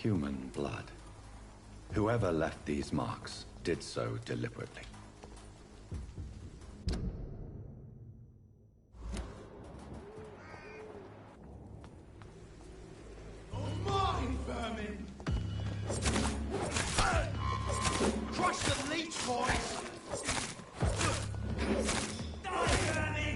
human blood. Whoever left these marks did so deliberately. Mine, vermin! Crush the leech, boys! Die, vermin!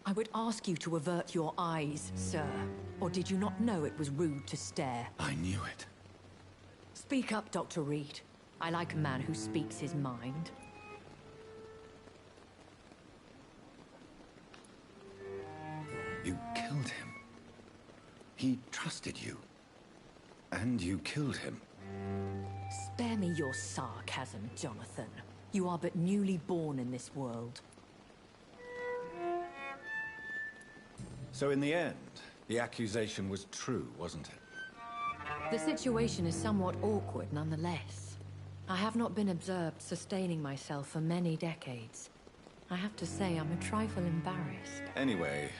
I would ask you to avert your eyes, sir. Or did you not know it was rude to stare? I knew it. Speak up, Dr. Reed. I like a man who speaks his mind. You killed him. He trusted you. And you killed him. Spare me your sarcasm, Jonathan. You are but newly born in this world. So in the end, the accusation was true, wasn't it? The situation is somewhat awkward nonetheless. I have not been observed sustaining myself for many decades. I have to say I'm a trifle embarrassed. Anyway,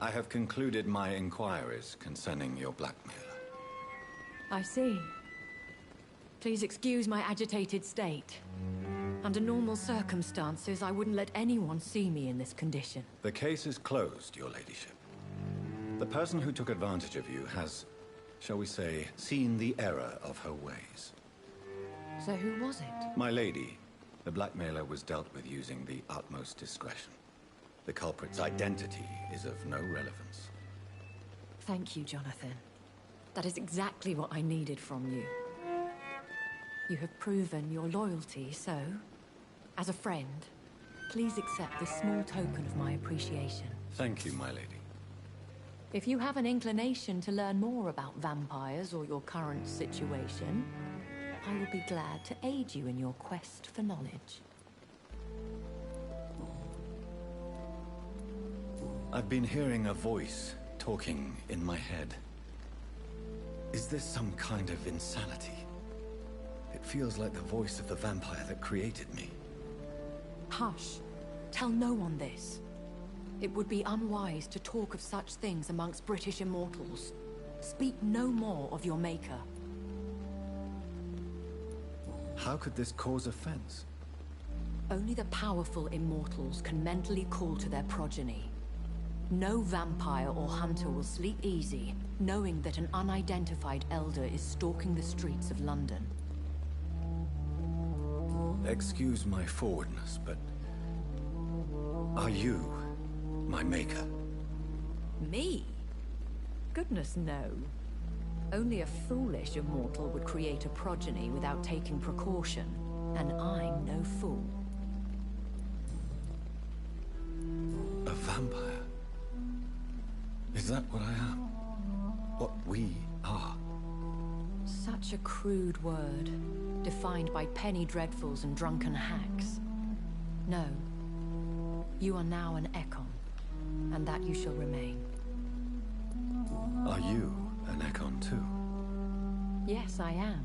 I have concluded my inquiries concerning your blackmailer. I see. Please excuse my agitated state. Under normal circumstances, I wouldn't let anyone see me in this condition. The case is closed, your ladyship. The person who took advantage of you has, shall we say, seen the error of her ways. So who was it? My lady, the blackmailer was dealt with using the utmost discretion. The culprit's identity is of no relevance. Thank you, Jonathan. That is exactly what I needed from you. You have proven your loyalty, so, as a friend, please accept this small token of my appreciation. Thank you, my lady. If you have an inclination to learn more about vampires or your current situation, I will be glad to aid you in your quest for knowledge. I've been hearing a voice talking in my head. Is this some kind of insanity? It feels like the voice of the vampire that created me. Hush. Tell no one this. It would be unwise to talk of such things amongst British immortals. Speak no more of your maker. How could this cause offense? Only the powerful immortals can mentally call to their progeny. No vampire or hunter will sleep easy, knowing that an unidentified elder is stalking the streets of London. Excuse my forwardness, but are you my maker? Me? Goodness, no. Only a foolish immortal would create a progeny without taking precaution, and I'm no fool. A vampire? Is that what I am? What we are? Such a crude word, defined by penny dreadfuls and drunken hacks. No. You are now an Ekon, and that you shall remain. Are you an Ekon too? Yes, I am.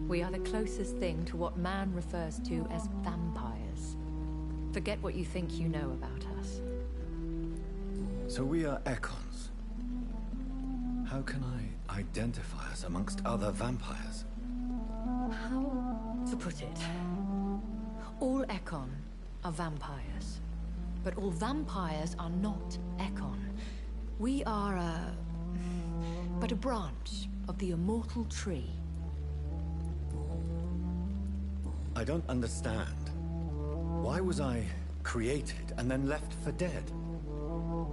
We are the closest thing to what man refers to as vampires. Forget what you think you know about us. So we are Ekons. How can I identify us amongst other vampires? How to put it? All Ekon are vampires. But all vampires are not Ekon. We are but a branch of the immortal tree. I don't understand. Why was I created and then left for dead?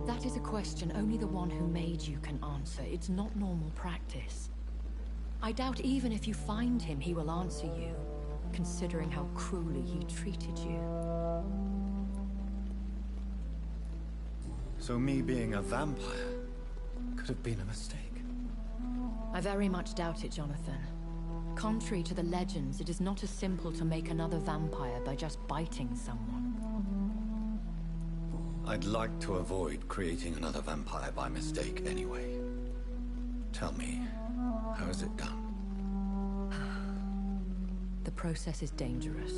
That is a question only the one who made you can answer. It's not normal practice. I doubt even if you find him, he will answer you, considering how cruelly he treated you. So me being a vampire could have been a mistake. I very much doubt it, Jonathan. Contrary to the legends, it is not as simple to make another vampire by just biting someone. I'd like to avoid creating another vampire by mistake anyway. Tell me, how is it done? The process is dangerous.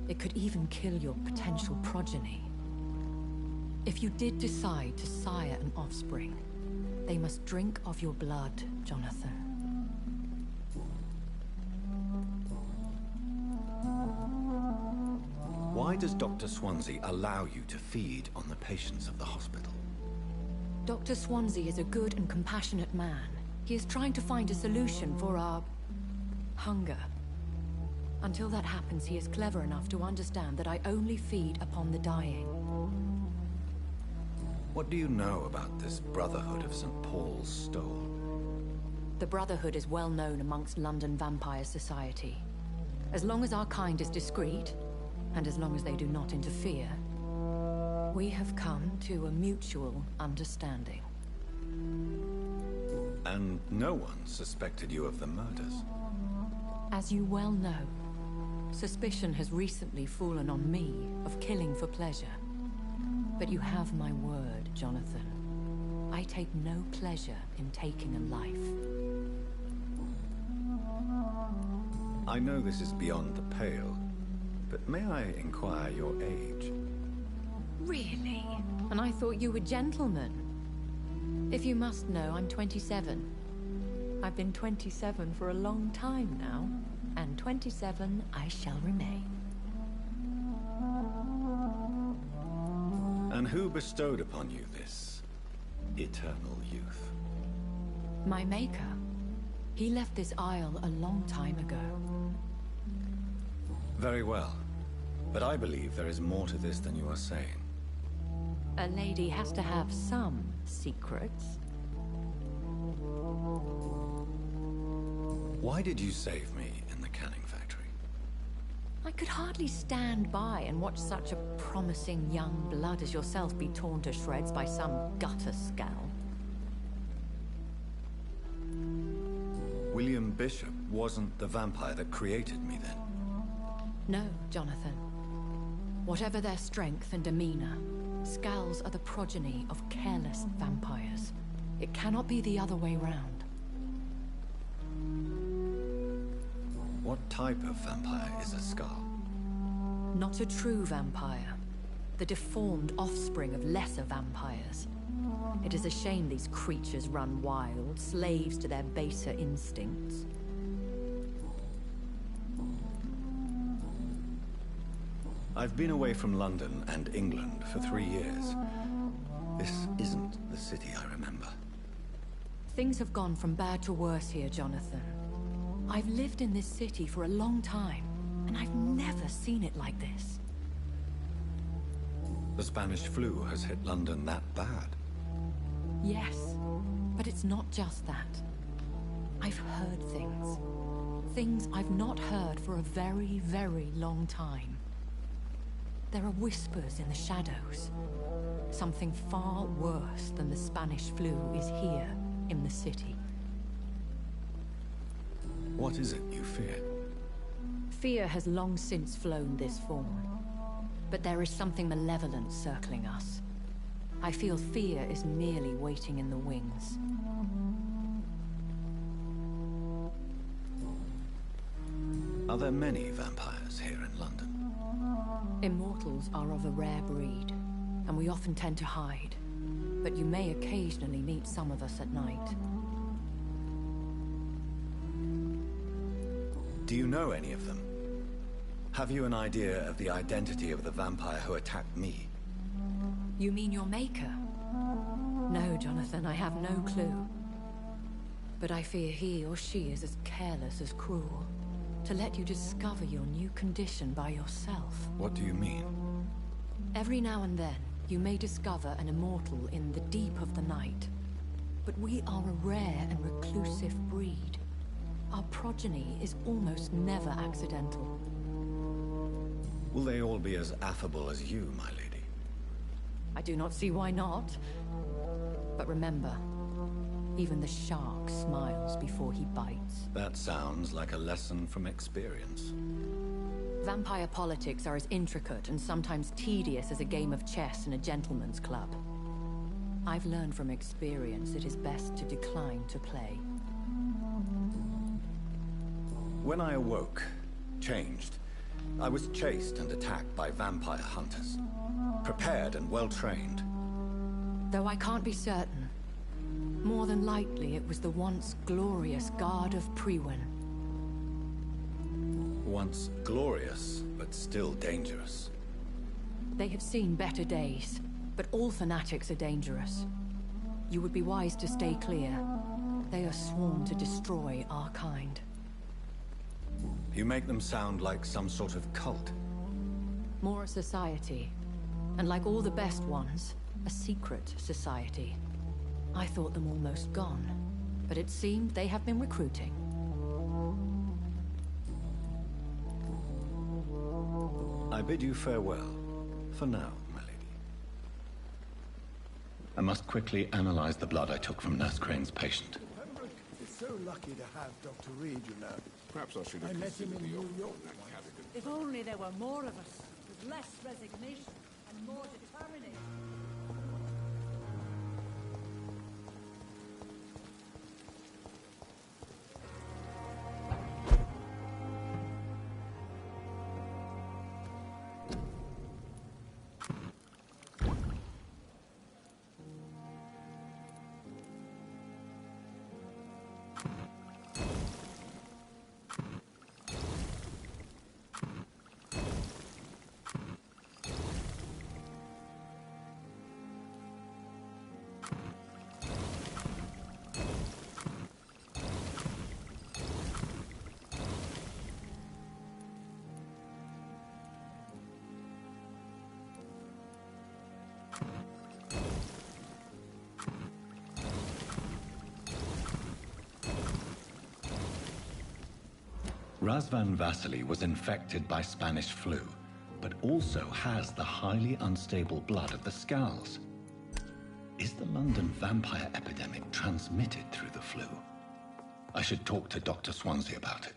It could even kill your potential progeny. If you did decide to sire an offspring, they must drink of your blood, Jonathan. Why does Dr. Swansea allow you to feed on the patients of the hospital? Dr. Swansea is a good and compassionate man. He is trying to find a solution for our hunger. Until that happens, he is clever enough to understand that I only feed upon the dying. What do you know about this Brotherhood of St. Paul's Stole? The Brotherhood is well known amongst London Vampire Society. As long as our kind is discreet, and as long as they do not interfere, we have come to a mutual understanding. And no one suspected you of the murders? As you well know, suspicion has recently fallen on me of killing for pleasure. But you have my word, Jonathan. I take no pleasure in taking a life. I know this is beyond the pale, but may I inquire your age? Really? And I thought you were gentlemen. If you must know, I'm 27. I've been 27 for a long time now, and 27 I shall remain. And who bestowed upon you this eternal youth? My maker. He left this isle a long time ago. Very well. But I believe there is more to this than you are saying. A lady has to have some secrets. Why did you save me in the canning factory? I could hardly stand by and watch such a promising young blood as yourself be torn to shreds by some gutter scowl. William Bishop wasn't the vampire that created me then? No, Jonathan. Whatever their strength and demeanor, Scowls are the progeny of careless vampires. It cannot be the other way round. What type of vampire is a Skull? Not a true vampire. The deformed offspring of lesser vampires. It is a shame these creatures run wild, slaves to their baser instincts. I've been away from London and England for 3 years. This isn't the city I remember. Things have gone from bad to worse here, Jonathan. I've lived in this city for a long time, and I've never seen it like this. The Spanish flu has hit London that bad? Yes, but it's not just that. I've heard things. Things I've not heard for a very, very long time. There are whispers in the shadows. Something far worse than the Spanish flu is here in the city. What is it you fear? Fear has long since flown this form. But there is something malevolent circling us. I feel fear is merely waiting in the wings. Are there many vampires here in London? Immortals are of a rare breed, and we often tend to hide. But you may occasionally meet some of us at night. Do you know any of them? Have you an idea of the identity of the vampire who attacked me? You mean your maker? No, Jonathan, I have no clue. But I fear he or she is as careless as cruel. To let you discover your new condition by yourself. What do you mean? Every now and then, you may discover an immortal in the deep of the night. But we are a rare and reclusive breed. Our progeny is almost never accidental. Will they all be as affable as you, my lady? I do not see why not. But remember, even the shark smiles before he bites. That sounds like a lesson from experience. Vampire politics are as intricate and sometimes tedious as a game of chess in a gentleman's club. I've learned from experience it is best to decline to play. When I awoke, changed, I was chased and attacked by vampire hunters. Prepared and well-trained. Though I can't be certain, more than likely it was the once glorious Guard of Priwen. Once glorious, but still dangerous. They have seen better days, but all fanatics are dangerous. You would be wise to stay clear. They are sworn to destroy our kind. You make them sound like some sort of cult. More a society. And like all the best ones, a secret society. I thought them almost gone, but it seemed they have been recruiting. I bid you farewell, for now, my lady. I must quickly analyze the blood I took from Nurse Crane's patient. Pembroke is so lucky to have Dr. Reed, you know. Perhaps I should have I met him in New York. If only there were more of us, with less resignation and more determination. Razvan Vasily was infected by Spanish flu, but also has the highly unstable blood of the Scows. Is the London vampire epidemic transmitted through the flu? I should talk to Dr. Swansea about it.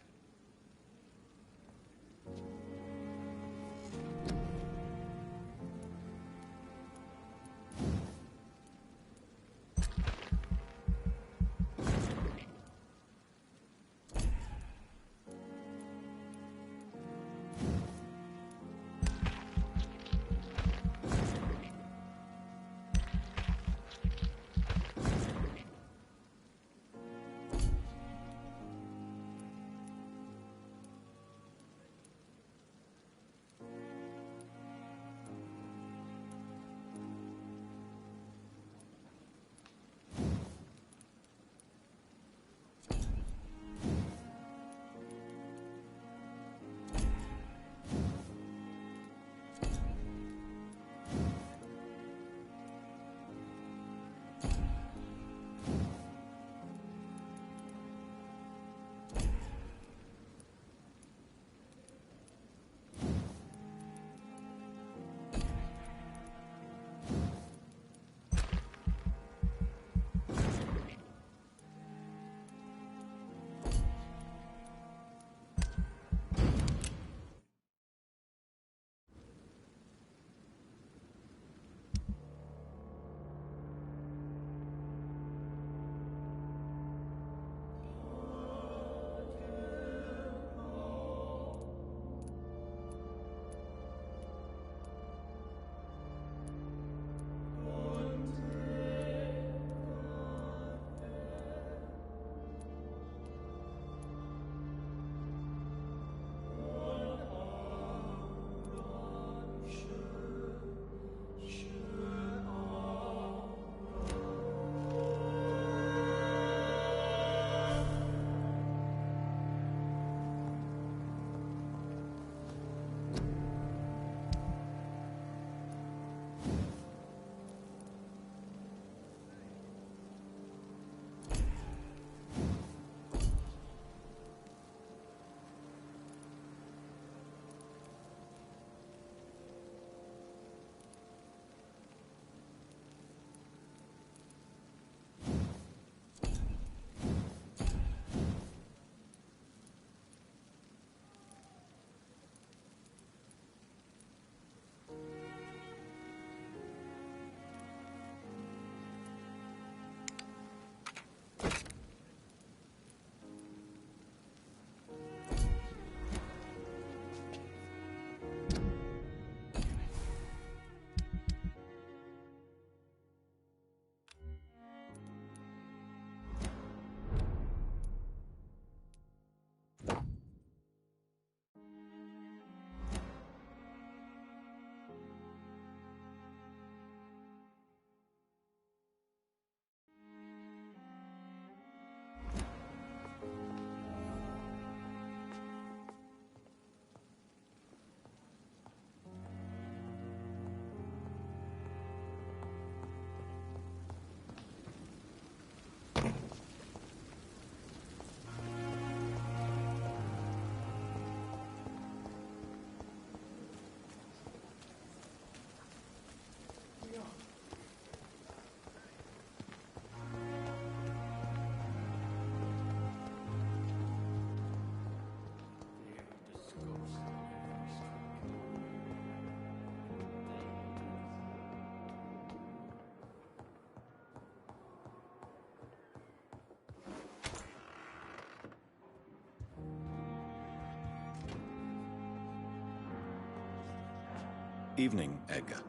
Evening, Edgar.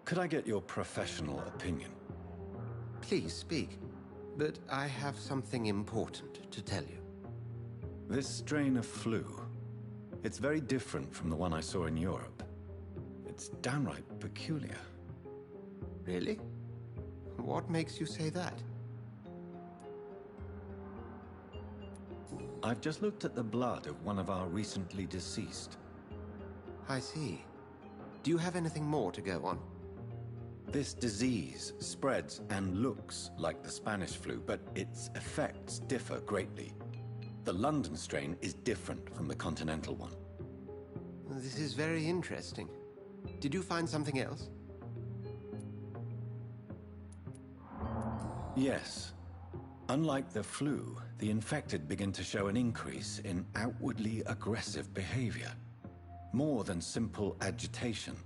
Could I get your professional opinion? Please speak, but I have something important to tell you. This strain of flu, it's very different from the one I saw in Europe. It's downright peculiar. Really? What makes you say that? I've just looked at the blood of one of our recently deceased. I see. Do you have anything more to go on? This disease spreads and looks like the Spanish flu, but its effects differ greatly. The London strain is different from the continental one. This is very interesting. Did you find something else? Yes. Unlike the flu, the infected begin to show an increase in outwardly aggressive behavior. More than simple agitation.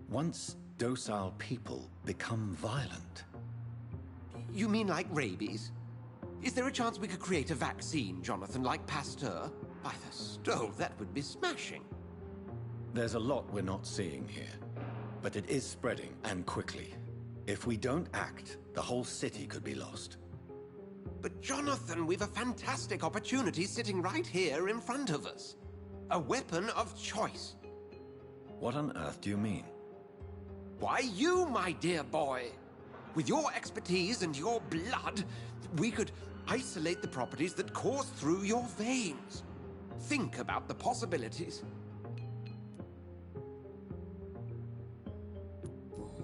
Once docile people become violent. You mean like rabies? Is there a chance we could create a vaccine, Jonathan, like Pasteur? By the stove, that would be smashing. There's a lot we're not seeing here. But it is spreading, and quickly. If we don't act, the whole city could be lost. But Jonathan, we've a fantastic opportunity sitting right here in front of us. A weapon of choice. What on earth do you mean? Why, you, my dear boy. With your expertise and your blood, we could isolate the properties that course through your veins. Think about the possibilities.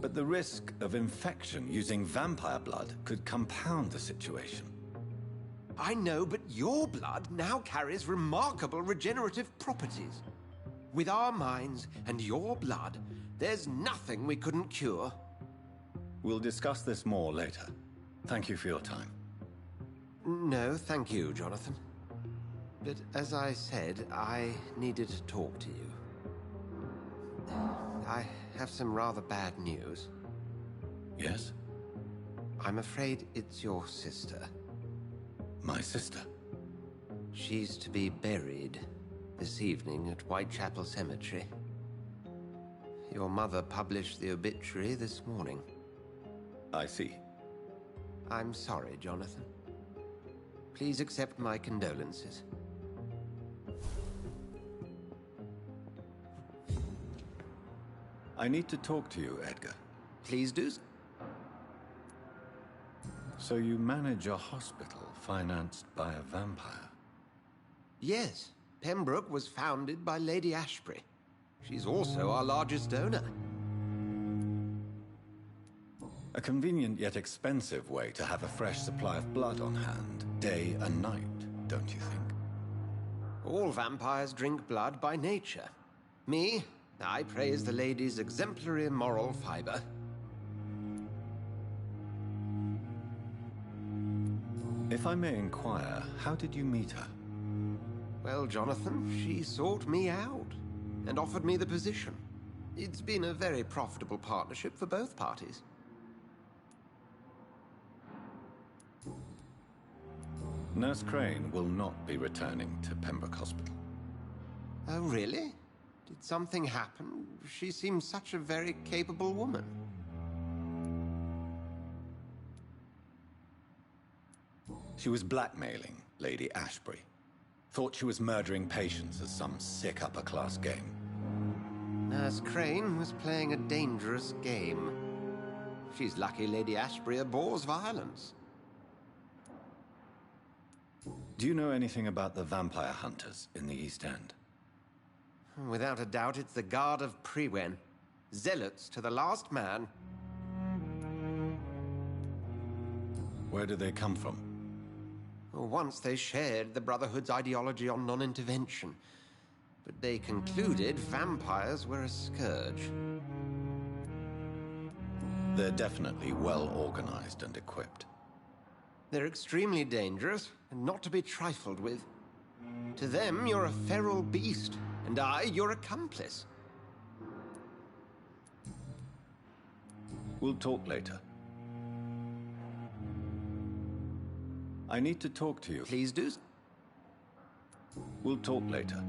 But the risk of infection using vampire blood could compound the situation. I know, but your blood now carries remarkable regenerative properties. With our minds and your blood, there's nothing we couldn't cure. We'll discuss this more later. Thank you for your time. No, thank you, Jonathan. But as I said, I needed to talk to you. I have some rather bad news. Yes? I'm afraid it's your sister. My sister? She's to be buried this evening at Whitechapel Cemetery. Your mother published the obituary this morning. I see. I'm sorry, Jonathan. Please accept my condolences. I need to talk to you, Edgar. Please do. So you manage a hospital financed by a vampire? Yes. Pembroke was founded by Lady Ashbury. She's also our largest donor. A convenient yet expensive way to have a fresh supply of blood on hand, day and night, don't you think? All vampires drink blood by nature. Me, I praise the lady's exemplary moral fiber. If I may inquire, how did you meet her? Well, Jonathan, she sought me out and offered me the position. It's been a very profitable partnership for both parties. Nurse Crane will not be returning to Pembroke Hospital. Oh, really? Did something happen? She seems such a very capable woman. She was blackmailing Lady Ashbury. Thought she was murdering patients as some sick upper-class game. Nurse Crane was playing a dangerous game. She's lucky Lady Ashbury abhors violence. Do you know anything about the vampire hunters in the East End? Without a doubt, it's the Guard of Prewen. Zealots to the last man. Where do they come from? Once they shared the Brotherhood's ideology on non-intervention, but they concluded vampires were a scourge. They're definitely well organized and equipped. They're extremely dangerous and not to be trifled with. To them, you're a feral beast, and I, your accomplice. We'll talk later. I need to talk to you. Please do. We'll talk later.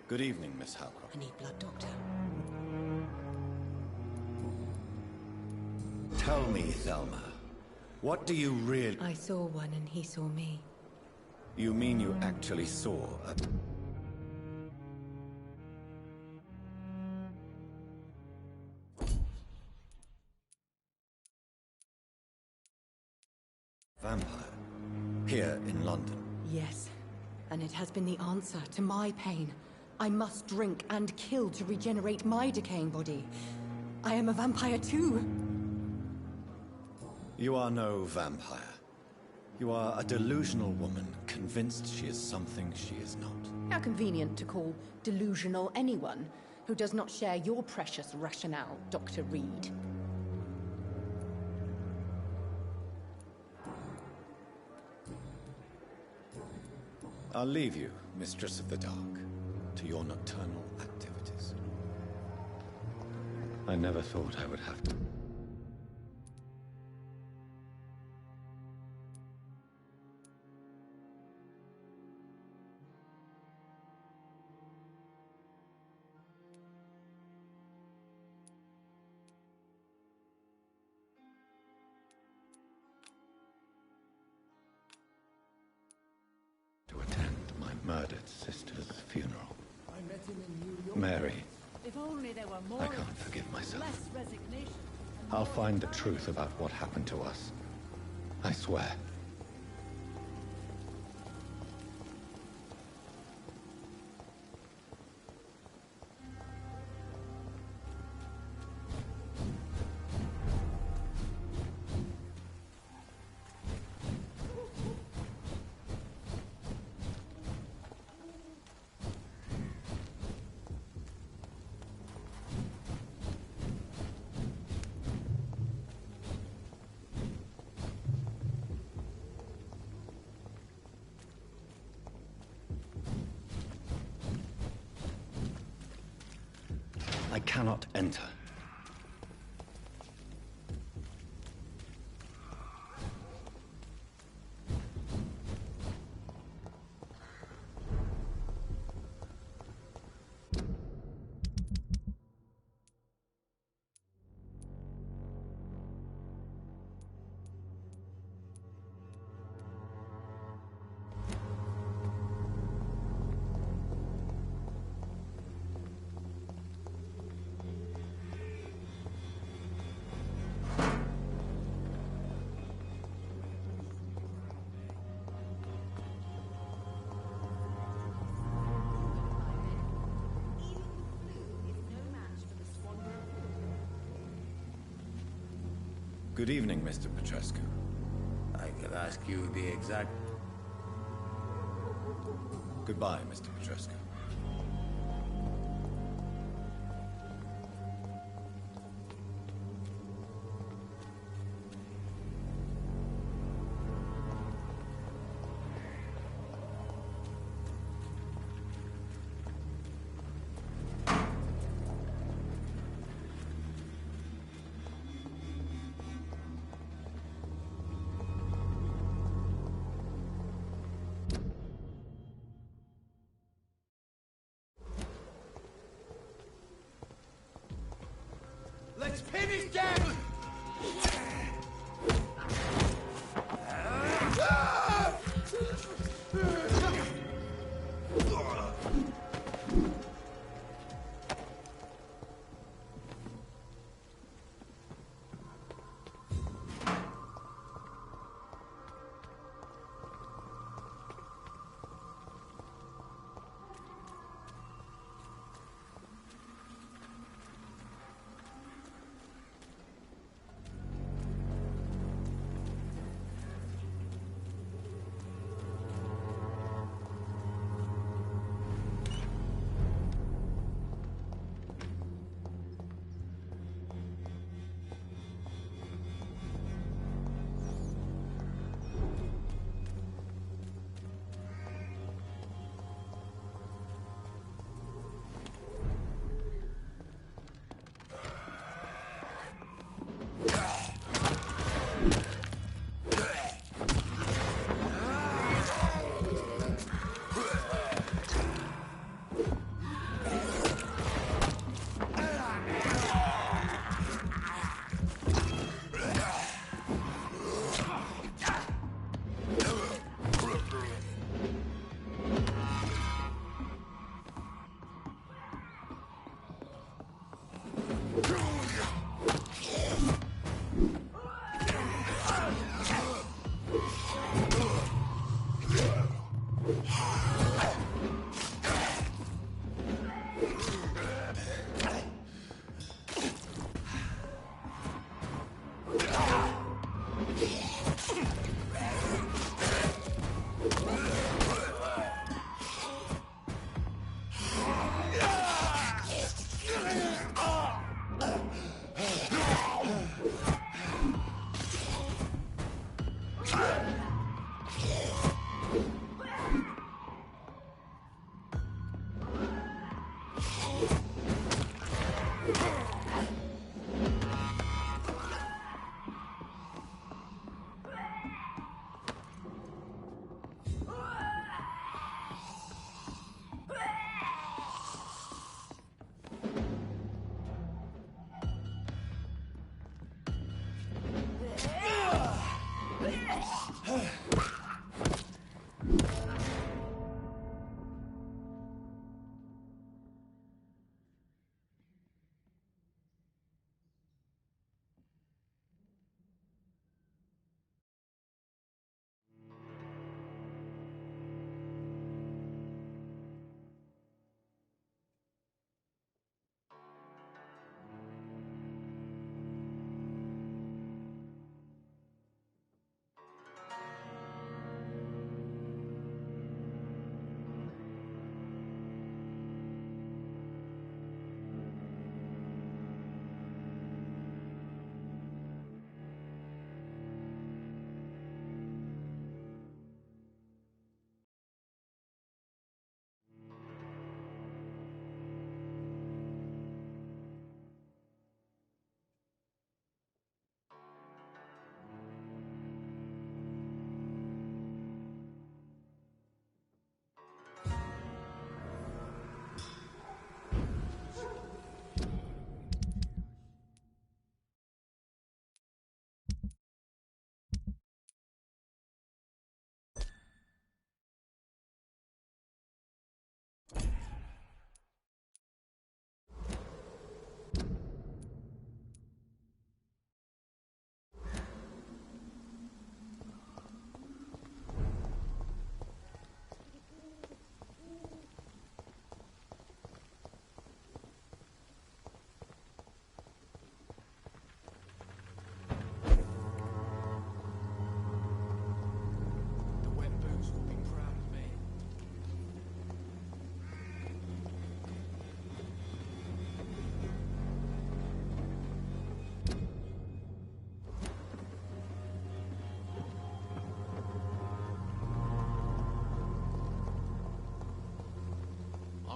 Good evening, Miss Howcroft. I need blood, Doctor. Tell me, Thelma, what do you really... I saw one and he saw me. You mean you actually saw a... vampire? Here in London? Yes. And it has been the answer to my pain. I must drink and kill to regenerate my decaying body. I am a vampire too. You are no vampire. You are a delusional woman, convinced she is something she is not. How convenient to call delusional anyone who does not share your precious rationale, Dr. Reed. I'll leave you, Mistress of the Dark, to your nocturnal activities. I never thought I would have to... to attend my murdered sister's funeral. I met him in New York. Mary, If only there were more I of can't us, forgive myself. less resignation. and I'll more find the determination. truth about what happened to us. I swear. I cannot enter. Good evening, Mr. Petrescu. I could ask you the exact... Goodbye, Mr. Petrescu. Let's pin it down!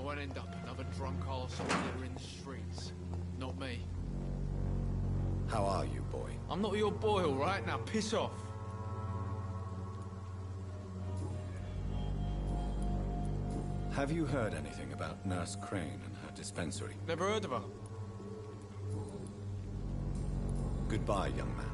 I won't end up another drunk arsehole there in the streets. Not me. How are you, boy? I'm not your boy, all right? Now piss off. Have you heard anything about Nurse Crane and her dispensary? Never heard of her. Goodbye, young man.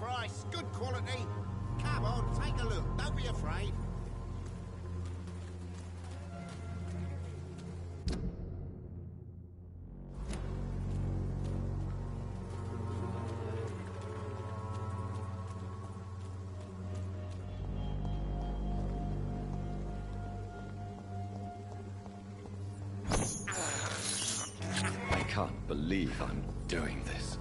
price, good quality. Come on, take a look. Don't be afraid. I can't believe I'm doing this.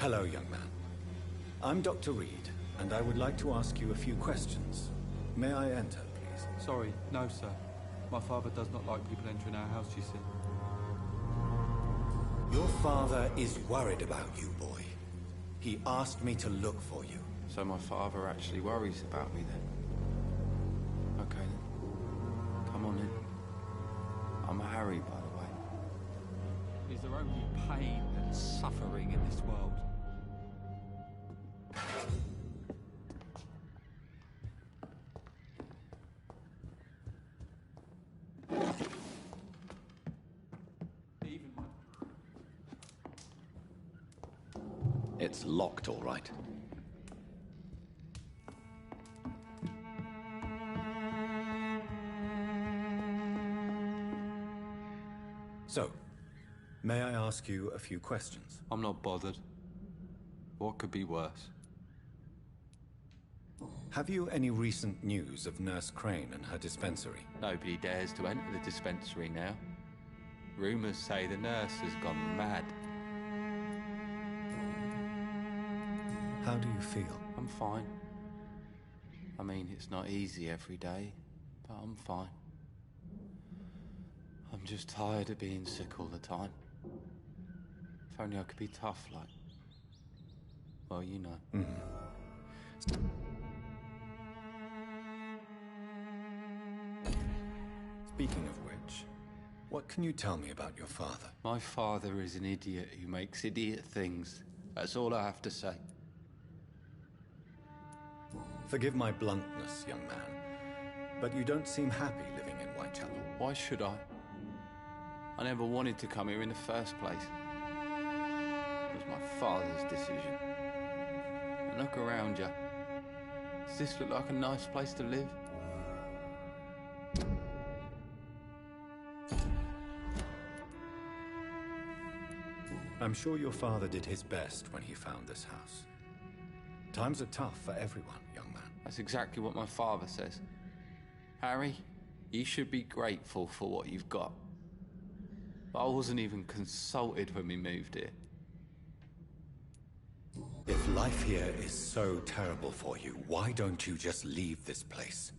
Hello, young man. I'm Dr. Reed, and I would like to ask you a few questions. May I enter, please? Sorry, no, sir. My father does not like people entering our house, you see. Your father is worried about you, boy. He asked me to look for you. So my father actually worries about me then? Okay then. Come on in. I'm Harry, by the way. Is there only pain and suffering in this world? It's locked, all right. So, May I ask you a few questions? I'm not bothered. What could be worse? Have you any recent news of Nurse Crane and her dispensary? Nobody dares to enter the dispensary now. Rumors say the nurse has gone mad. How do you feel? I'm fine. I mean, it's not easy every day, but I'm fine. I'm just tired of being sick all the time. If only I could be tough like... Well, you know. Speaking of which, what can you tell me about your father? My father is an idiot who makes idiot things. That's all I have to say. Forgive my bluntness, young man, but you don't seem happy living in Whitechapel. Why should I? I never wanted to come here in the first place. It was my father's decision. And look around you. Does this look like a nice place to live? I'm sure your father did his best when he found this house. Times are tough for everyone, young man. That's exactly what my father says. Harry, you should be grateful for what you've got. I wasn't even consulted when we moved here. If life here is so terrible for you, why don't you just leave this place?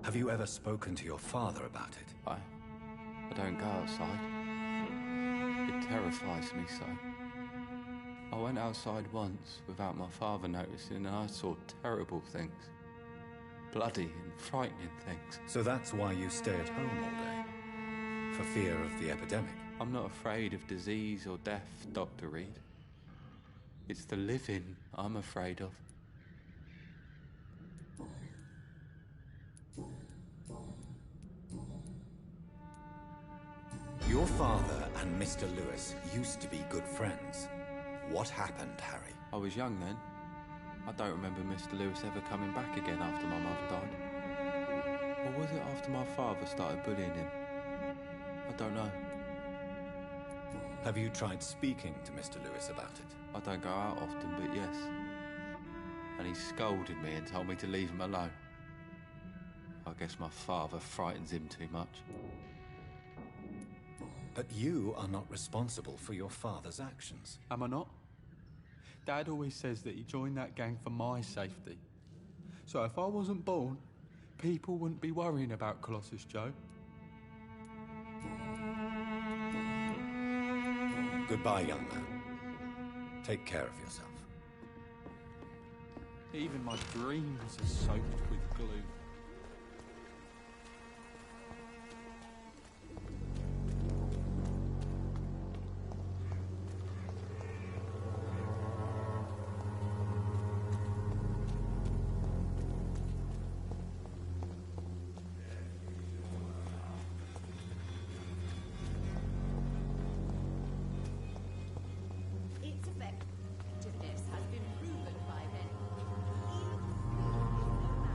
Have you ever spoken to your father about it? I don't go outside. It terrifies me so. I went outside once without my father noticing and I saw terrible things. Bloody and frightening things. So that's why you stay at home all day? For fear of the epidemic? I'm not afraid of disease or death, Dr. Reed. It's the living I'm afraid of. Your father and Mr. Lewis used to be good friends. What happened, Harry? I was young then. I don't remember Mr. Lewis ever coming back again after my mother died. Or was it after my father started bullying him? I don't know. Have you tried speaking to Mr. Lewis about it? I don't go out often, but yes. And he scolded me and told me to leave him alone. I guess my father frightens him too much. But you are not responsible for your father's actions. Am I not? Dad always says that he joined that gang for my safety. So if I wasn't born, people wouldn't be worrying about Colossus Joe. Goodbye, young man. Take care of yourself. Even my dreams are soaked with glue.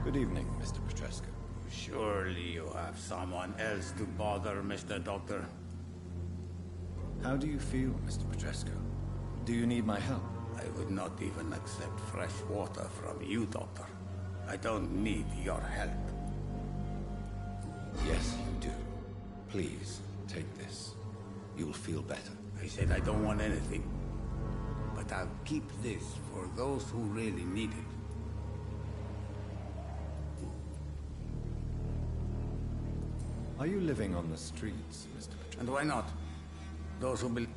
Good evening, Mr. Petrescu. Surely you have someone else to bother, Mr. Doctor. How do you feel, Mr. Petrescu? Do you need my help? I would not even accept fresh water from you, Doctor. I don't need your help. Yes, you do. Please, take this. You'll feel better. I said I don't want anything. But I'll keep this for those who really need it. Are you living on the streets, Mr. Petrescu? And why not? Those who believe...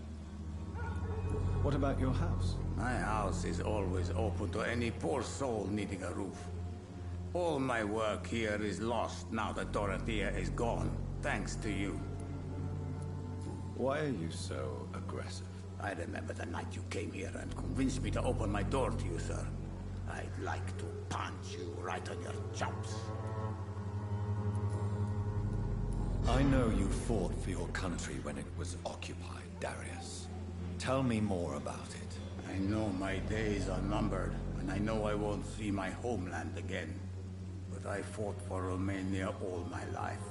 What about your house? My house is always open to any poor soul needing a roof. All my work here is lost now that Dorothea is gone, thanks to you. Why are you so aggressive? I remember the night you came here and convinced me to open my door to you, sir. I'd like to punch you right on your chops. I know you fought for your country when it was occupied, Darius. Tell me more about it. I know my days are numbered, and I know I won't see my homeland again. But I fought for Romania all my life,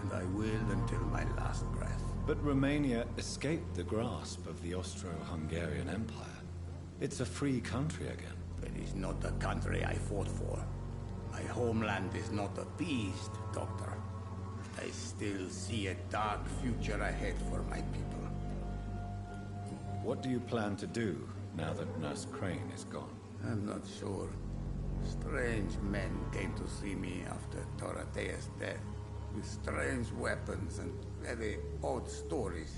and I will until my last breath. But Romania escaped the grasp of the Austro-Hungarian Empire. It's a free country again. It is not the country I fought for. My homeland is not appeased, Doctor. I still see a dark future ahead for my people. What do you plan to do now that Nurse Crane is gone? I'm not sure. Strange men came to see me after Dorothea's death, with strange weapons and very odd stories.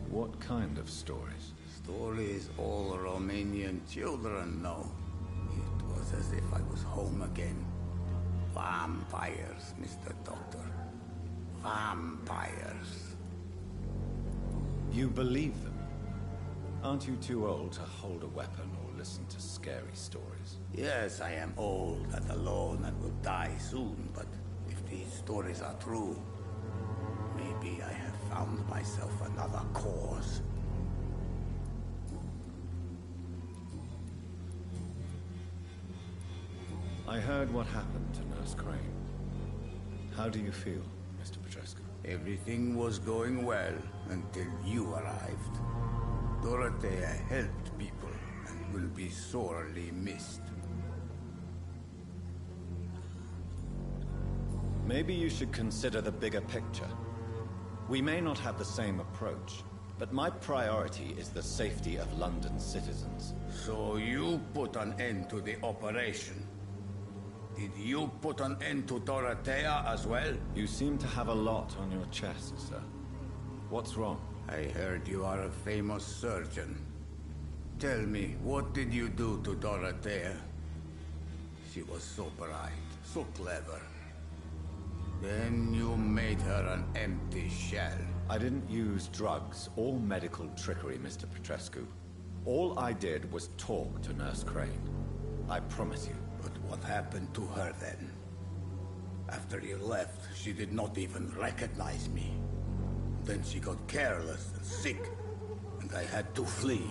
What kind of stories? Stories all Romanian children know. It was as if I was home again. Vampires, Mr. Doctor. Vampires. You believe them? Aren't you too old to hold a weapon or listen to scary stories? Yes, I am old and alone and will die soon, but if these stories are true, maybe I have found myself another cause. I heard what happened to Nurse Crane. How do you feel, Mr. Petrescu? Everything was going well until you arrived. Dorothea helped people and will be sorely missed. Maybe you should consider the bigger picture. We may not have the same approach, but my priority is the safety of London's citizens. So you put an end to the operation? Did you put an end to Dorothea as well? You seem to have a lot on your chest, sir. What's wrong? I heard you are a famous surgeon. Tell me, what did you do to Dorothea? She was so bright, so clever. Then you made her an empty shell. I didn't use drugs or medical trickery, Mr. Petrescu. All I did was talk to Nurse Crane. I promise you. But what happened to her then? After you left, she did not even recognize me. Then she got careless and sick, and I had to flee.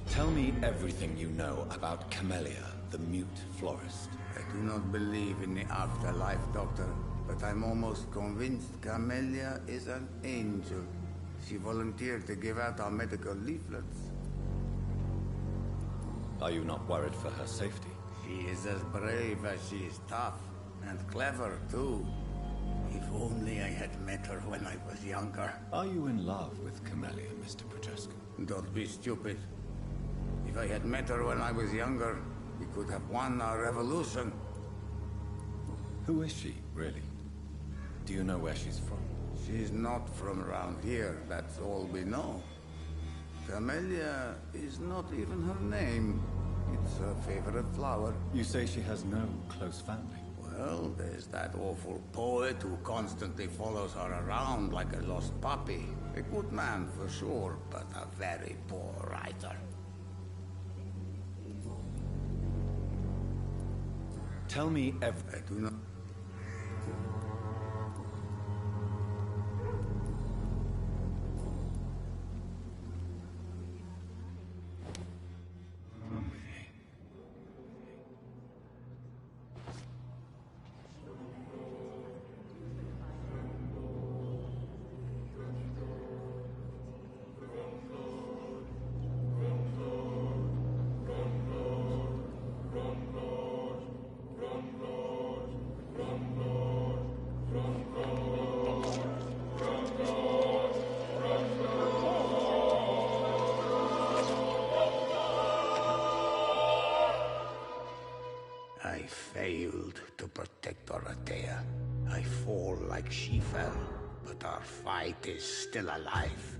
Tell me everything you know about Camellia, the mute florist. I do not believe in the afterlife, Doctor, but I'm almost convinced Camellia is an angel. She volunteered to give out our medical leaflets. Are you not worried for her safety? She is as brave as she is tough, and clever too. If only I had met her when I was younger. Are you in love with Camellia, Mr. Petrescu? Don't be stupid. If I had met her when I was younger, we could have won our revolution. Who is she, really? Do you know where she's from? She's not from around here, that's all we know. Camellia is not even her name. It's her favorite flower. You say she has no close family? Well, there's that awful poet who constantly follows her around like a lost puppy. A good man for sure, but a very poor writer. Tell me I do not... I failed to protect Dorothea. I fall like she fell, but our fight is still alive.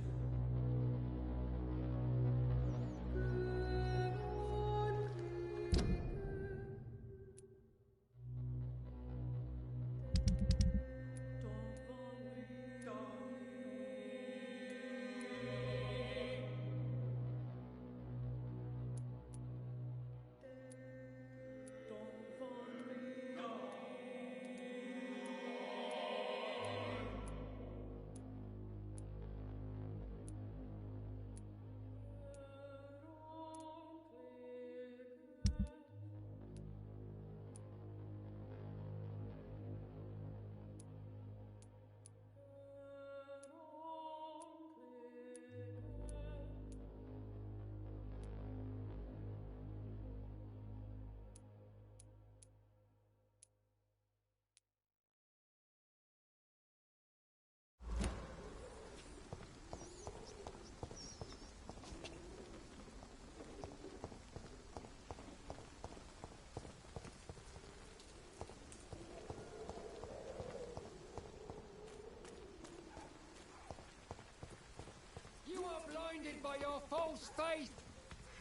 by your false faith,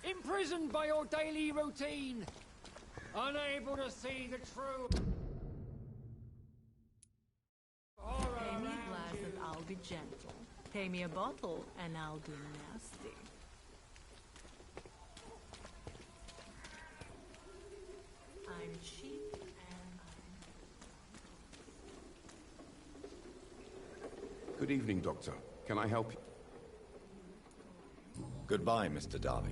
imprisoned by your daily routine, unable to see the truth. Pay me a glass and I'll be gentle. Pay me a bottle and I'll be nasty. I'm cheap and I'm... Good evening, Doctor. Can I help you? Goodbye, Mr. Darby.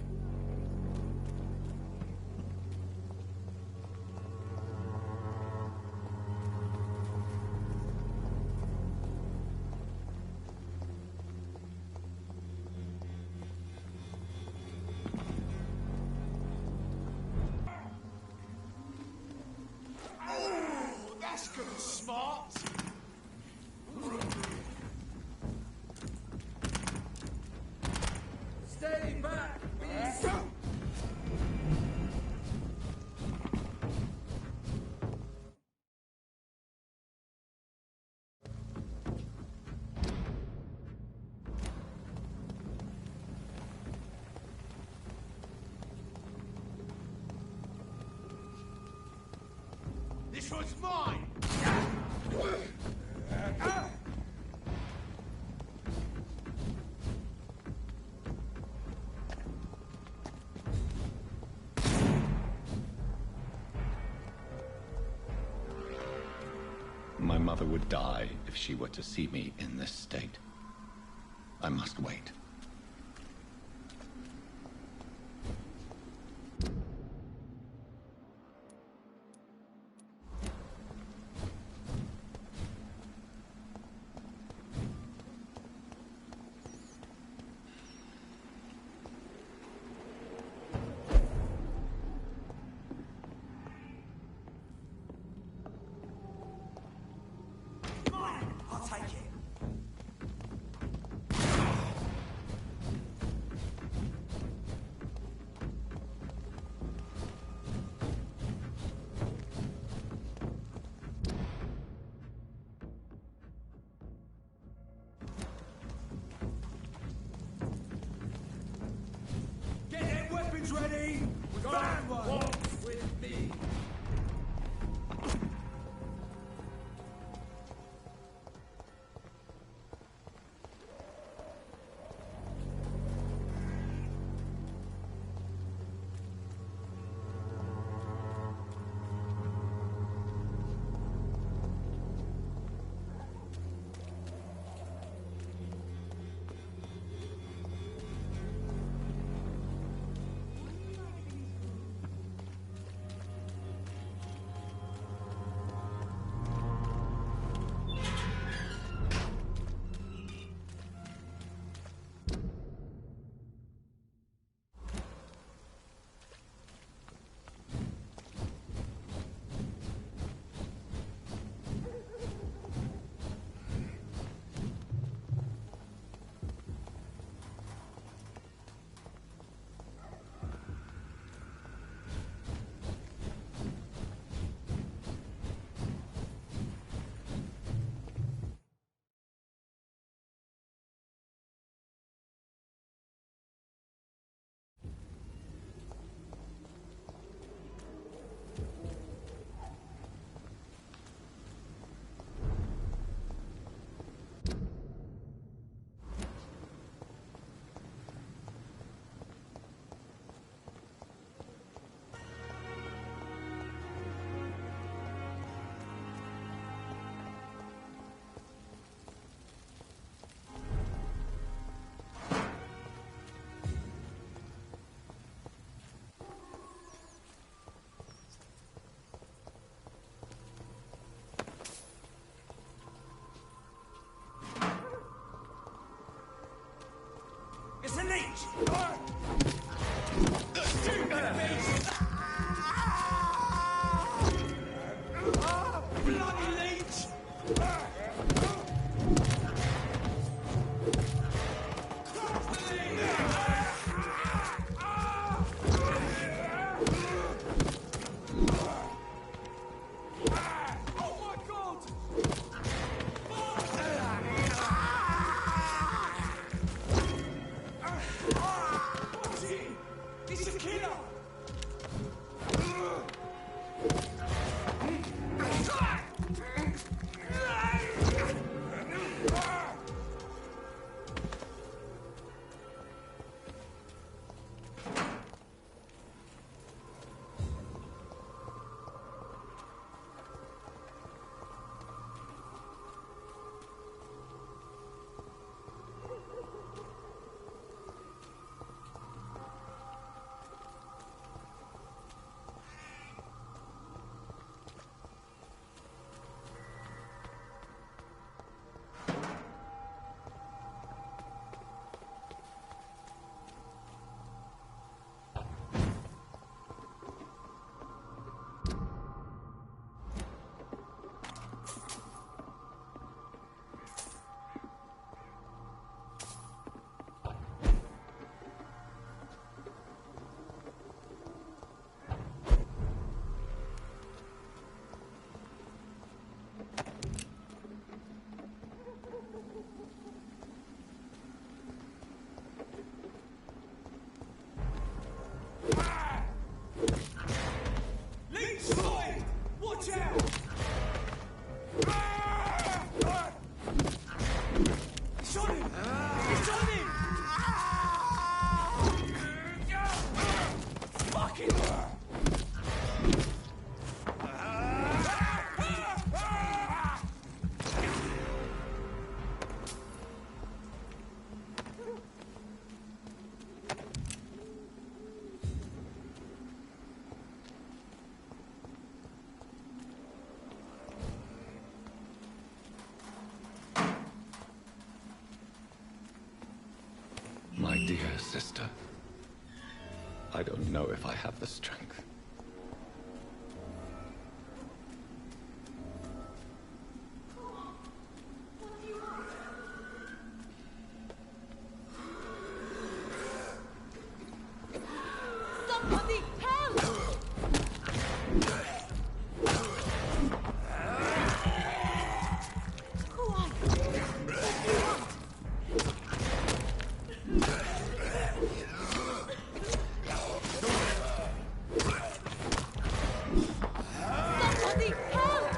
That's good and smart. Stay back, please. This one's mine! My mother would die if she were to see me in this state. I must wait. I'll take it. Get their weapons ready! Find one! Walk with me! It's a leech! Bloody leech! Oh my God! Oh! My dear sister, I don't know if I have the strength. Somebody help! Who are you? Somebody help!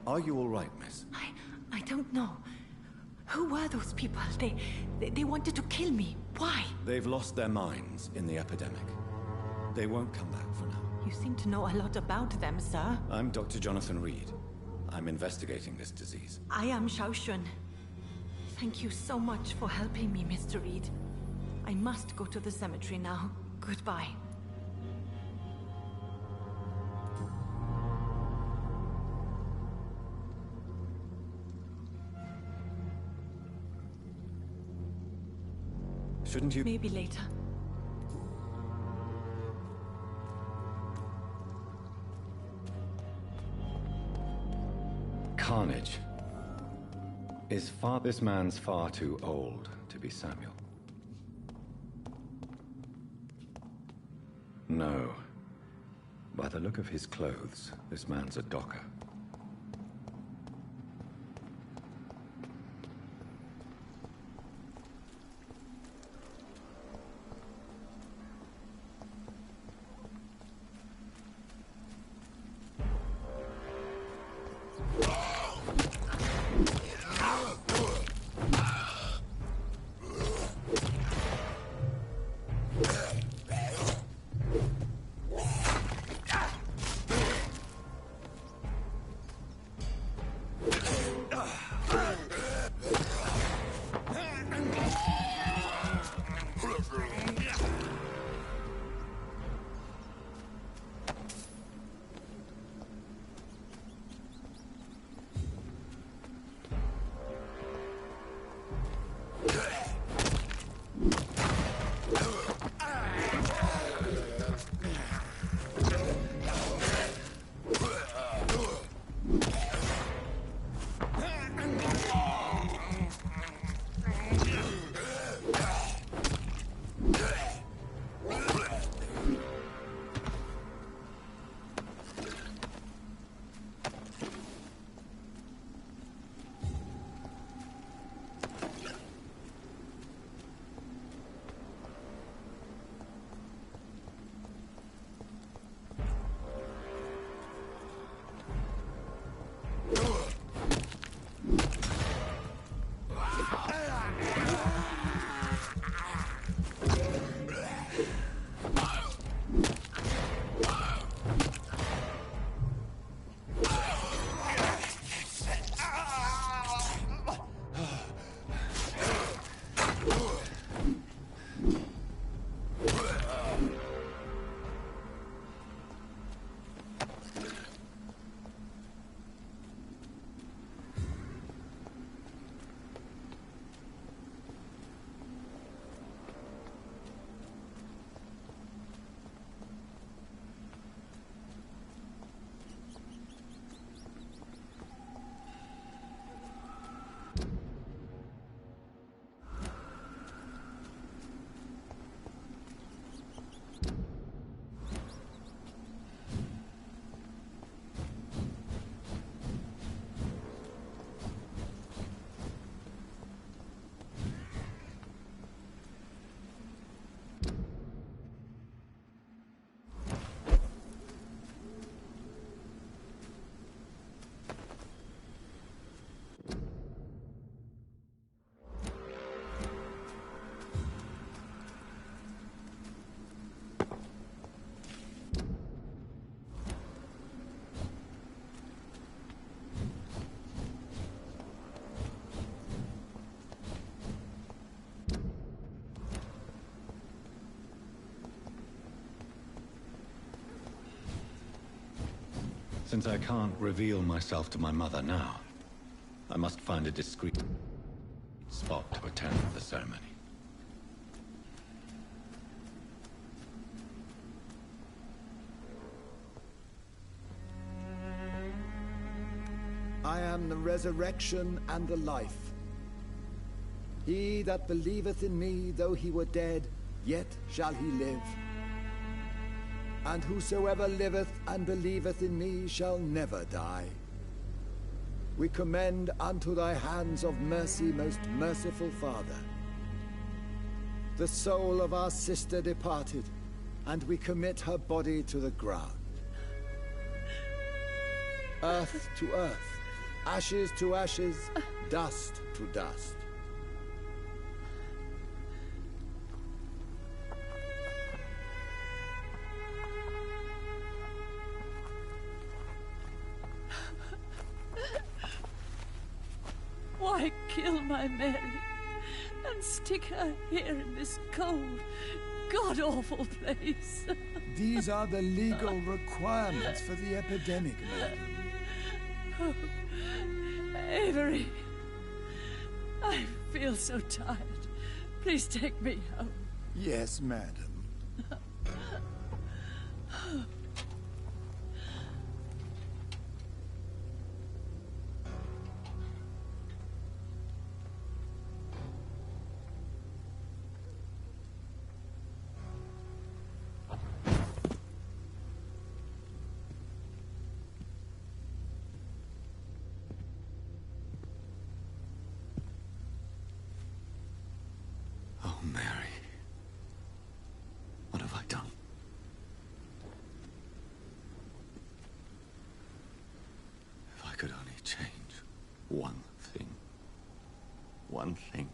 Are you all right, miss? I don't know. Who were those people? They wanted to kill me. Why? They've lost their minds in the epidemic. They won't come back for now. You seem to know a lot about them, sir. I'm Dr. Jonathan Reed. I'm investigating this disease. I am Xiaoxun. Thank you so much for helping me, Mr. Reed. I must go to the cemetery now. Goodbye. Shouldn't you? Maybe later. Carnage. This man's far too old to be Samuel. No. By the look of his clothes, this man's a docker. Since I can't reveal myself to my mother now, I must find a discreet spot to attend the ceremony. I am the resurrection and the life. He that believeth in me, though he were dead, yet shall he live. And whosoever liveth and believeth in me shall never die. We commend unto thy hands of mercy, most merciful Father, the soul of our sister departed, and we commit her body to the ground. Earth to earth, ashes to ashes, dust to dust. Why kill my Mary and stick her here in this cold, god-awful place? These are the legal requirements for the epidemic, madam. Oh, Avery, I feel so tired. Please take me home. Yes, madam. Oh, Mary. What have I done? If I could only change one thing. One thing.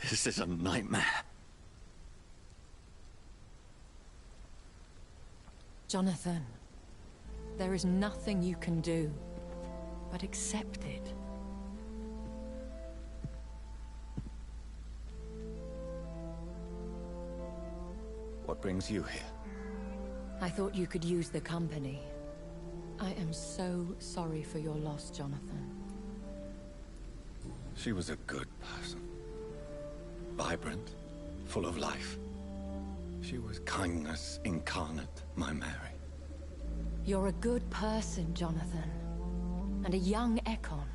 This is a nightmare. Jonathan, there is nothing you can do but accept it. What brings you here? I thought you could use the company. I am so sorry for your loss, Jonathan. She was a good person. Vibrant, full of life. She was kindness incarnate, my Mary. You're a good person, Jonathan. And a young Ekon.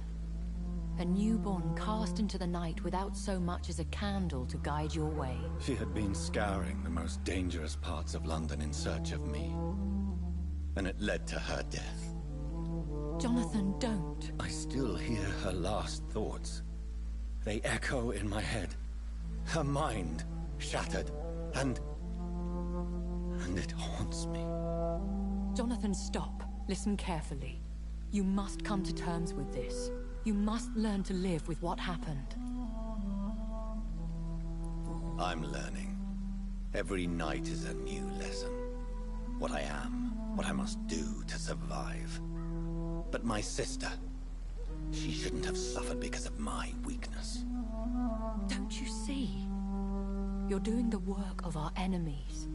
A newborn cast into the night without so much as a candle to guide your way. She had been scouring the most dangerous parts of London in search of me. And it led to her death. Jonathan, don't. I still hear her last thoughts. They echo in my head. Her mind shattered, and it haunts me. Jonathan, stop. Listen carefully. You must come to terms with this. You must learn to live with what happened. I'm learning. Every night is a new lesson. What I am, what I must do to survive. But my sister, she shouldn't have suffered because of my weakness. Don't you see? You're doing the work of our enemies,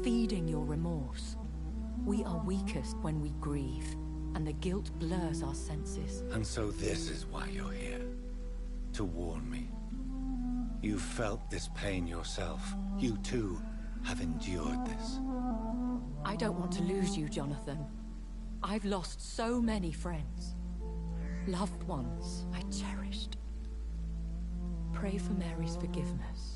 feeding your remorse. We are weakest when we grieve, and the guilt blurs our senses. And so this is why you're here. To warn me. You've felt this pain yourself. You too have endured this. I don't want to lose you, Jonathan. I've lost so many friends. Loved ones I cherished. Pray for Mary's forgiveness.